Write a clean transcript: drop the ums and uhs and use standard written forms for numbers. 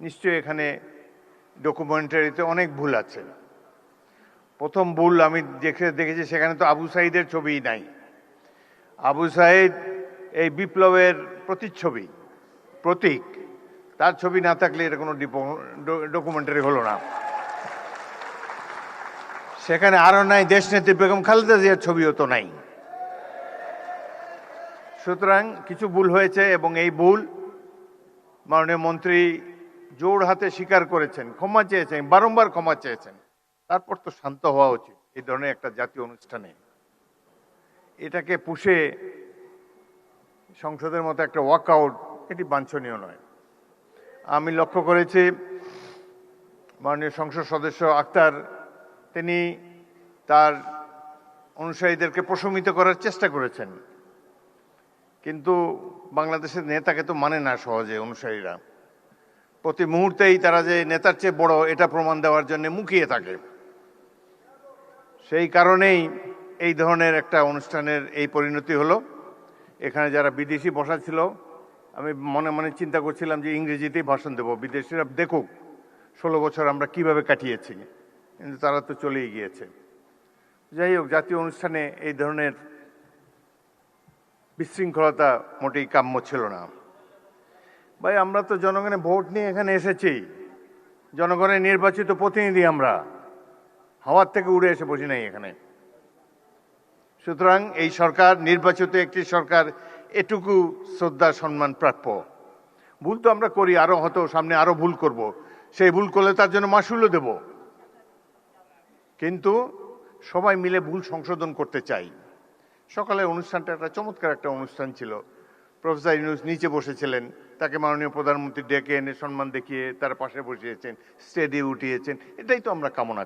নিশ্চয়ই এখানে ডকুমেন্টারিতে অনেক ভুল আছে। প্রথম ভুল আমি দেখেছি, সেখানে তো আবু সাঈদের ছবিই নাই। আবু সাঈদ এই বিপ্লবের প্রতিচ্ছবি, প্রতীক। তার ছবি না থাকলে এটা কোনো ডকুমেন্টারি হলো না। সেখানে আরো নাই দেশনেত্রী বেগম খালেদা জিয়ার ছবিও তো নাই। সুতরাং কিছু ভুল হয়েছে এবং এই ভুল মাননীয় মন্ত্রী জোর হাতে স্বীকার করেছেন, ক্ষমা চেয়েছেন, বারংবার ক্ষমা চেয়েছেন। তারপর তো শান্ত হওয়া উচিত এই ধরনের একটা জাতীয় অনুষ্ঠানে। এটাকে পুষে সংসদের মতো একটা ওয়াকআউট, এটি বাঞ্ছনীয় নয়। আমি লক্ষ্য করেছি মাননীয় সংসদ সদস্য আক্তার, তিনি তার অনুসারীদেরকে প্রশমিত করার চেষ্টা করেছেন, কিন্তু বাংলাদেশের নেতাকে তো মানে না সহজে অনুসারীরা। প্রতি মুহূর্তেই তারা যে নেতার চেয়ে বড় এটা প্রমাণ দেওয়ার জন্য মুখিয়ে থাকে। সেই কারণেই এই ধরনের একটা অনুষ্ঠানের এই পরিণতি হলো। এখানে যারা বিদেশি বসা ছিল, আমি মনে মনে চিন্তা করছিলাম যে ইংরেজিতেই ভাষণ দেব, বিদেশিরা দেখুক 16 বছর আমরা কিভাবে কাটিয়েছি, কিন্তু তারা তো চলেই গিয়েছে। যাই হোক, জাতীয় অনুষ্ঠানে এই ধরনের বিশৃঙ্খলতা মোটেই কাম্য ছিল না। ভাই, আমরা তো জনগণের ভোট নিয়ে এখানে এসেছি, জনগণের নির্বাচিত প্রতিনিধি আমরা, হাওয়ার থেকে উড়ে এসে বসি নাই এখানে। সুতরাং এই সরকার নির্বাচিত একটি সরকার, এটুকু শ্রদ্ধা সম্মান প্রাপ্য। ভুল তো আমরা করি, আরো হয়তো সামনে আরো ভুল করব, সেই ভুল করলে তার জন্য মাসুলও দেব, কিন্তু সবাই মিলে ভুল সংশোধন করতে চাই। সকালে অনুষ্ঠানটা একটা চমৎকার একটা অনুষ্ঠান ছিল। প্রফেসর ইউনূস নিচে বসেছিলেন, তাকে মাননীয় প্রধানমন্ত্রী ডেকে এনে সম্মান দেখিয়ে তার পাশে বসিয়েছেন, স্টেজে উঠিয়েছেন। এটাই তো আমরা কামনা